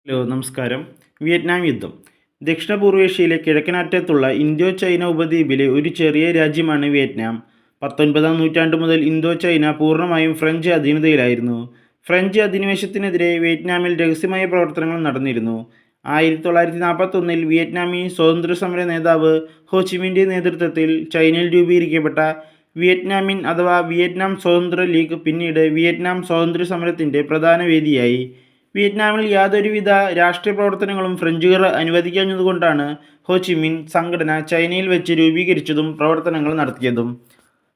Hello നമസ്കാരം. Vietnam യുദ്ധം. ദക്ഷിണപൂർവേഷ്യയിലെ കിഴക്കനറ്റത്തുള്ള Indo China ഉപദ്വീപിലെ ഒരു ചെറിയ രാജ്യമാണ് വിയറ്റ്നാം. 19-ാം നൂറ്റാണ്ട് മുതൽ ഇന്തോ ചൈന പൂർണ്ണമായും ഫ്രഞ്ച് അധീനതയിലായിരുന്നു. ഫ്രഞ്ച് അധിനിവേശത്തിനെതിരെ വിയറ്റ്നാമിൽ രഹസ്യമായ പ്രവർത്തനങ്ങൾ നടന്നിരുന്നു. 1941-ൽ വിയറ്റ്നാമീസ് സ്വാതന്ത്ര്യസമര നേതാവ് ഹോച്ചിമിൻ്റെ നേതൃത്വത്തിൽ ചൈനയിൽ രൂപീകരിക്കപ്പെട്ട വിയറ്റ്നാമിൻ അഥവാ വിയറ്റ്നാം സ്വാതന്ത്ര്യ ലീഗ് പിന്നീട് വിയറ്റ്നാം സ്വാതന്ത്ര്യസമരത്തിൻ്റെ പ്രധാന വേദിയായി. വിയറ്റ്നാമിൽ യാതൊരുവിധ രാഷ്ട്രീയ പ്രവർത്തനങ്ങളും ഫ്രഞ്ചുകാർ അനുവദിക്കാഞ്ഞതുകൊണ്ടാണ് ഹോച്ചിമിൻ സംഘടന ചൈനയിൽ വെച്ച് രൂപീകരിച്ചതും പ്രവർത്തനങ്ങൾ നടത്തിയതും.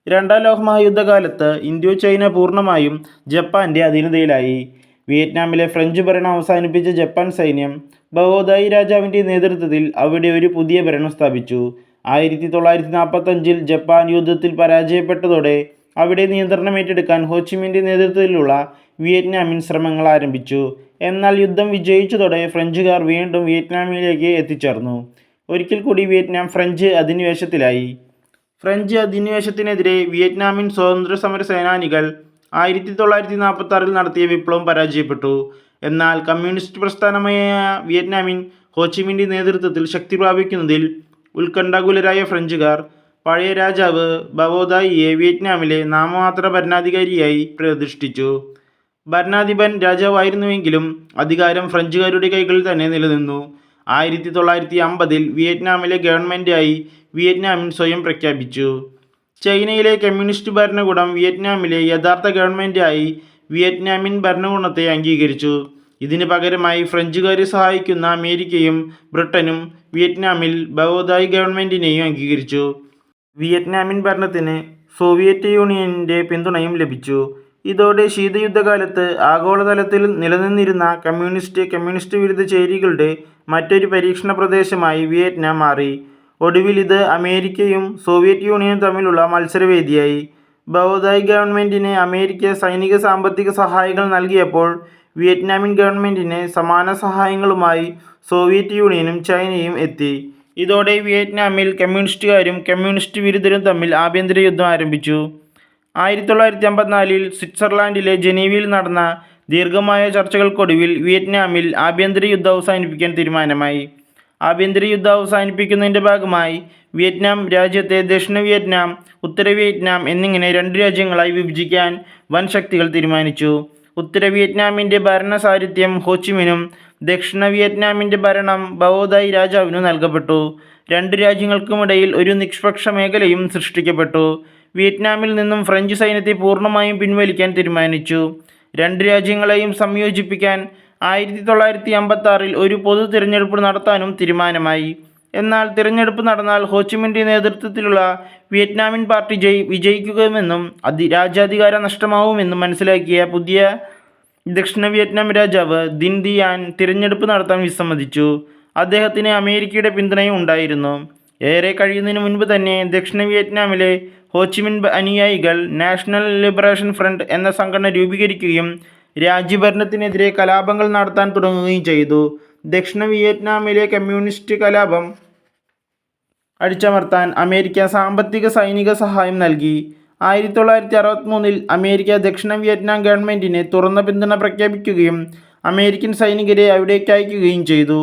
രണ്ടാം ലോകമഹായുദ്ധകാലത്ത് ഇന്തോ ചൈന പൂർണ്ണമായും ജപ്പാന്റെ അധീനതയിലായി. വിയറ്റ്നാമിലെ ഫ്രഞ്ച് ഭരണം അവസാനിപ്പിച്ച ജപ്പാൻ സൈന്യം ബവോദായി രാജാവിൻ്റെ നേതൃത്വത്തിൽ അവിടെ ഒരു പുതിയ ഭരണം സ്ഥാപിച്ചു. 1945-ൽ ജപ്പാൻ യുദ്ധത്തിൽ പരാജയപ്പെട്ടതോടെ അവിടെ നിയന്ത്രണം ഏറ്റെടുക്കാൻ ഹോച്ചിമിൻ്റെ നേതൃത്വത്തിലുള്ള വിയറ്റ്നാമിൻ ശ്രമങ്ങൾ ആരംഭിച്ചു. എന്നാൽ യുദ്ധം വിജയിച്ചതോടെ ഫ്രഞ്ചുകാർ വീണ്ടും വിയറ്റ്നാമിലേക്ക് എത്തിച്ചേർന്നു. ഒരിക്കൽ കൂടി വിയറ്റ്നാം ഫ്രഞ്ച് അധിനിവേശത്തിലായി. ഫ്രഞ്ച് അധിനിവേശത്തിനെതിരെ വിയറ്റ്നാമിൻ സ്വാതന്ത്ര്യസമര സേനാനികൾ 1946-ൽ നടത്തിയ വിപ്ലവം പരാജയപ്പെട്ടു. എന്നാൽ കമ്മ്യൂണിസ്റ്റ് പ്രസ്ഥാനമായ വിയറ്റ്നാമിൻ ഹോച്ചിമിൻ്റെ നേതൃത്വത്തിൽ ശക്തി പ്രാപിക്കുന്നതിൽ ഉത്കണ്ഠാകുലരായ ഫ്രഞ്ചുകാർ പഴയ രാജാവ് ബവോദായിയെ വിയറ്റ്നാമിലെ നാമമാത്ര ഭരണാധികാരിയായി പ്രതിഷ്ഠിച്ചു. ഭരണാധിപൻ രാജാവായിരുന്നുവെങ്കിലും അധികാരം ഫ്രഞ്ചുകാരുടെ കൈകളിൽ തന്നെ നിലനിന്നു. 1950-ൽ വിയറ്റ്നാമിലെ ഗവൺമെൻറ്റായി വിയറ്റ്നാമിൻ സ്വയം പ്രഖ്യാപിച്ചു. ചൈനയിലെ കമ്മ്യൂണിസ്റ്റ് ഭരണകൂടം വിയറ്റ്നാമിലെ യഥാർത്ഥ ഗവൺമെൻറ്റായി വിയറ്റ്നാമിൻ ഭരണകൂടത്തെ അംഗീകരിച്ചു. ഇതിന് പകരമായി ഫ്രഞ്ചുകാരെ സഹായിക്കുന്ന അമേരിക്കയും ബ്രിട്ടനും വിയറ്റ്നാമിൽ ബവോദായി ഗവൺമെൻറ്റിനെയും അംഗീകരിച്ചു. വിയറ്റ്നാമിൻ ഭരണത്തിന് സോവിയറ്റ് യൂണിയൻ്റെ പിന്തുണയും ലഭിച്ചു. ഇതോടെ ശീതയുദ്ധകാലത്ത് ആഗോളതലത്തിൽ നിലനിന്നിരുന്ന കമ്മ്യൂണിസ്റ്റ് വിരുദ്ധ ചേരികളുടെ മറ്റൊരു പരീക്ഷണ പ്രദേശമായി വിയറ്റ്നാം മാറി. ഒടുവിൽ ഇത് അമേരിക്കയും സോവിയറ്റ് യൂണിയനും തമ്മിലുള്ള മത്സരവേദിയായി. ബവോദായി ഗവൺമെൻറ്റിന് അമേരിക്ക സൈനിക സാമ്പത്തിക സഹായങ്ങൾ നൽകിയപ്പോൾ വിയറ്റ്നാമിൻ ഗവൺമെൻറ്റിന് സമാന സഹായങ്ങളുമായി സോവിയറ്റ് യൂണിയനും ചൈനയും എത്തി. ഇതോടെ വിയറ്റ്നാമിൽ കമ്മ്യൂണിസ്റ്റുകാരും കമ്മ്യൂണിസ്റ്റ് വിരുദ്ധരും തമ്മിൽ ആഭ്യന്തര യുദ്ധം ആരംഭിച്ചു. 1954-ൽ സ്വിറ്റ്സർലാൻഡിലെ ജനീവയിൽ നടന്ന ദീർഘമായ ചർച്ചകൾക്കൊടുവിൽ വിയറ്റ്നാമിൽ ആഭ്യന്തര യുദ്ധം അവസാനിപ്പിക്കാൻ തീരുമാനമായി. ആഭ്യന്തര യുദ്ധം അവസാനിപ്പിക്കുന്നതിൻ്റെ ഭാഗമായി വിയറ്റ്നാം രാജ്യത്തെ ദക്ഷിണ വിയറ്റ്നാം, ഉത്തര വിയറ്റ്നാം എന്നിങ്ങനെ രണ്ട് രാജ്യങ്ങളായി വിഭജിക്കാൻ വൻ ശക്തികൾ തീരുമാനിച്ചു. ഉത്തര വിയറ്റ്നാമിൻ്റെ ഭരണസാരഥ്യം ഹോച്ചിമിനും ദക്ഷിണ വിയറ്റ്നാമിൻ്റെ ഭരണം ബവോദായി രാജാവിനും നൽകപ്പെട്ടു. രണ്ട് രാജ്യങ്ങൾക്കുമിടയിൽ ഒരു നിഷ്പക്ഷ മേഖലയും സൃഷ്ടിക്കപ്പെട്ടു. വിയറ്റ്നാമിൽ നിന്നും ഫ്രഞ്ച് സൈന്യത്തെ പൂർണ്ണമായും പിൻവലിക്കാൻ തീരുമാനിച്ചു. രണ്ട് രാജ്യങ്ങളെയും സംയോജിപ്പിക്കാൻ 1956-ൽ ഒരു പൊതു തിരഞ്ഞെടുപ്പ് നടത്താനും തീരുമാനമായി. എന്നാൽ തിരഞ്ഞെടുപ്പ് നടന്നാൽ ഹോച്ചിമിൻ്റെ നേതൃത്വത്തിലുള്ള വിയറ്റ്നാമിൻ പാർട്ടി വിജയിക്കുമെന്നും രാജ്യാധികാര നഷ്ടമാവുമെന്നും മനസ്സിലാക്കിയ പുതിയ ദക്ഷിണ വിയറ്റ്നാം രാജാവ് ദിൻ ദിയാൻ തിരഞ്ഞെടുപ്പ് നടത്താൻ വിസമ്മതിച്ചു. അദ്ദേഹത്തിന് അമേരിക്കയുടെ പിന്തുണയും ഉണ്ടായിരുന്നു. ഏറെ കഴിയുന്നതിന് മുൻപ് തന്നെ ദക്ഷിണ വിയറ്റ്നാമിലെ ഹോച്ചിമിൻ അനുയായികൾ നാഷണൽ ലിബറേഷൻ ഫ്രണ്ട് എന്ന സംഘടന രൂപീകരിക്കുകയും രാജ്യഭരണത്തിനെതിരെ കലാപങ്ങൾ നടത്താൻ തുടങ്ങുകയും ചെയ്തു. ദക്ഷിണ വിയറ്റ്നാമിലെ കമ്മ്യൂണിസ്റ്റ് കലാപം അടിച്ചമർത്താൻ അമേരിക്ക സാമ്പത്തിക സൈനിക സഹായം നൽകി. 1963-ൽ അമേരിക്ക ദക്ഷിണ വിയറ്റ്നാം ഗവൺമെൻറ്റിന് തുറന്ന പിന്തുണ പ്രഖ്യാപിക്കുകയും അമേരിക്കൻ സൈനികരെ അവിടേക്ക് അയക്കുകയും ചെയ്തു.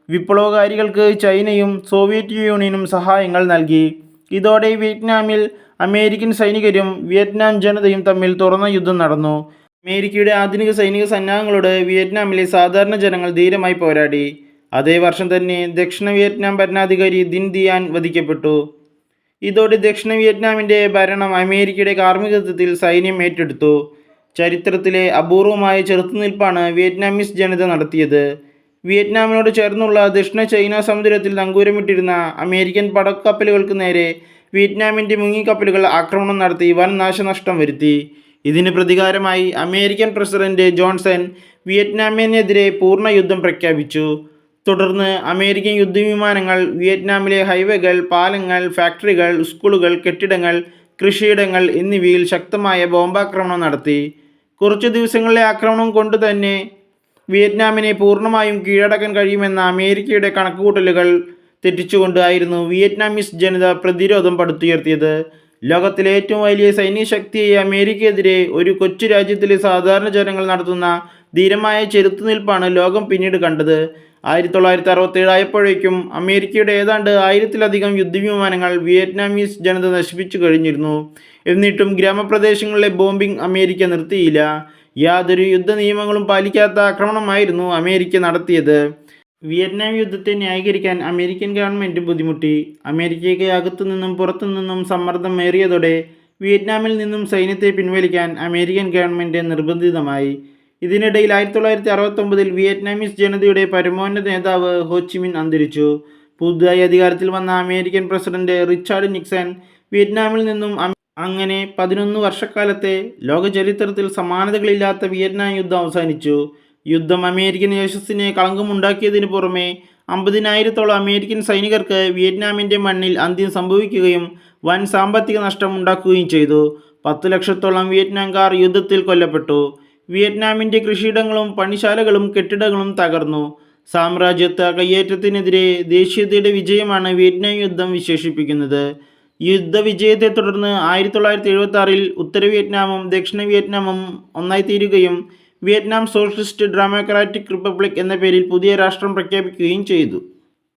വിപ്ലവകാരികൾക്ക് ചൈനയും സോവിയറ്റ് യൂണിയനും സഹായങ്ങൾ നൽകി. ഇതോടെ വിയറ്റ്നാമിൽ അമേരിക്കൻ സൈനികരും വിയറ്റ്നാം ജനതയും തമ്മിൽ തുറന്ന യുദ്ധം നടന്നു. അമേരിക്കയുടെ ആധുനിക സൈനിക സന്നാഹങ്ങളോട് വിയറ്റ്നാമിലെ സാധാരണ ജനങ്ങൾ ധീരമായി പോരാടി. അതേ വർഷം തന്നെ ദക്ഷിണ വിയറ്റ്നാം ഭരണാധികാരി ദിൻ ദിയാൻ വധിക്കപ്പെട്ടു. ഇതോടെ ദക്ഷിണ വിയറ്റ്നാമിൻ്റെ ഭരണം അമേരിക്കയുടെ കാർമ്മികത്വത്തിൽ സൈന്യം ഏറ്റെടുത്തു. ചരിത്രത്തിലെ അപൂർവമായ ചെറുത്തുനിൽപ്പാണ് വിയറ്റ്നാമീസ് ജനത നടത്തിയത്. വിയറ്റ്നാമിനോട് ചേർന്നുള്ള ദക്ഷിണ ചൈന സമുദ്രത്തിൽ നങ്കൂരമിട്ടിരുന്ന അമേരിക്കൻ പടക്കപ്പലുകൾക്ക് നേരെ വിയറ്റ്നാമിൻ്റെ മുങ്ങിക്കപ്പലുകൾ ആക്രമണം നടത്തി വൻ നാശനഷ്ടം വരുത്തി. ഇതിന് പ്രതികാരമായി അമേരിക്കൻ പ്രസിഡന്റ് ജോൺസൺ വിയറ്റ്നാമിനെതിരെ പൂർണ്ണ യുദ്ധം പ്രഖ്യാപിച്ചു. തുടർന്ന് അമേരിക്കൻ യുദ്ധവിമാനങ്ങൾ വിയറ്റ്നാമിലെ ഹൈവേകൾ, പാലങ്ങൾ, ഫാക്ടറികൾ, സ്കൂളുകൾ, കെട്ടിടങ്ങൾ, കൃഷിയിടങ്ങൾ എന്നിവയിൽ ശക്തമായ ബോംബാക്രമണം നടത്തി. കുറച്ചു ദിവസങ്ങളിലെ ആക്രമണം കൊണ്ട് തന്നെ വിയറ്റ്നാമിനെ പൂർണ്ണമായും കീഴടക്കാൻ കഴിയുമെന്ന അമേരിക്കയുടെ കണക്കുകൂട്ടലുകൾ തെറ്റിച്ചുകൊണ്ട് ആയിരുന്നു വിയറ്റ്നാമീസ് ജനത പ്രതിരോധം പടുത്തുയർത്തിയത്. ലോകത്തിലെ ഏറ്റവും വലിയ സൈനിക ശക്തിയായ അമേരിക്കയെതിരെ ഒരു കൊച്ചു രാജ്യത്തിലെ സാധാരണ ജനങ്ങൾ നടത്തുന്ന ധീരമായ ചെറുത്തുനിൽപ്പാണ് ലോകം പിന്നീട് കണ്ടത്. 1967 ആയപ്പോഴേക്കും അമേരിക്കയുടെ ഏതാണ്ട് 1000-ലധികം യുദ്ധവിമാനങ്ങൾ വിയറ്റ്നാമീസ് ജനത നശിപ്പിച്ചു കഴിഞ്ഞിരുന്നു. എന്നിട്ടും ഗ്രാമപ്രദേശങ്ങളിലെ ബോംബിംഗ് അമേരിക്ക നിർത്തിയില്ല. യാതൊരു യുദ്ധ നിയമങ്ങളും പാലിക്കാത്ത ആക്രമണമായിരുന്നു അമേരിക്ക നടത്തിയത്. വിയറ്റ്നാം യുദ്ധത്തെ ന്യായീകരിക്കാൻ അമേരിക്കൻ ഗവൺമെൻറ് ബുദ്ധിമുട്ടി. അമേരിക്കയ്ക്ക് അകത്തുനിന്നും പുറത്തുനിന്നും സമ്മർദ്ദം ഏറിയതോടെ വിയറ്റ്നാമിൽ നിന്നും സൈന്യത്തെ പിൻവലിക്കാൻ അമേരിക്കൻ ഗവൺമെൻറ് നിർബന്ധിതമായി. ഇതിനിടയിൽ 1969 വിയറ്റ്നാമീസ് ജനതയുടെ പരമോന്നത നേതാവ് ഹോ ചി മിൻ അന്തരിച്ചു. പുതുതായി അധികാരത്തിൽ വന്ന അമേരിക്കൻ പ്രസിഡന്റ് റിച്ചാർഡ് നിക്സൺ വിയറ്റ്നാമിൽ നിന്നും അങ്ങനെ 11 വർഷക്കാലത്തെ ലോകചരിത്രത്തിൽ സമാനതകളില്ലാത്ത വിയറ്റ്നാം യുദ്ധം അവസാനിച്ചു. യുദ്ധം അമേരിക്കൻ യശസ്സിന് കളങ്കമുണ്ടാക്കിയതിനു പുറമെ 50,000-ഓളം അമേരിക്കൻ സൈനികർക്ക് വിയറ്റ്നാമിൻ്റെ മണ്ണിൽ അന്ത്യം സംഭവിക്കുകയും വൻ സാമ്പത്തിക നഷ്ടം ഉണ്ടാക്കുകയും ചെയ്തു. 10 ലക്ഷത്തോളം വിയറ്റ്നാംകാർ യുദ്ധത്തിൽ കൊല്ലപ്പെട്ടു. വിയറ്റ്നാമിൻ്റെ കൃഷിയിടങ്ങളും പണിശാലകളും കെട്ടിടങ്ങളും തകർന്നു. സാമ്രാജ്യത്വ കയ്യേറ്റത്തിനെതിരെ ദേശീയതയുടെ വിജയമാണ് വിയറ്റ്നാം യുദ്ധം വിശേഷിപ്പിക്കുന്നത്. യുദ്ധവിജയത്തെ തുടർന്ന് 1976-ൽ ഉത്തര വിയറ്റ്നാമും ദക്ഷിണ വിയറ്റ്നാമും ഒന്നായിത്തീരുകയും വിയറ്റ്നാം സോഷ്യലിസ്റ്റ് ഡെമോക്രാറ്റിക് റിപ്പബ്ലിക് എന്ന പേരിൽ പുതിയ രാഷ്ട്രം പ്രഖ്യാപിക്കുകയും ചെയ്തു.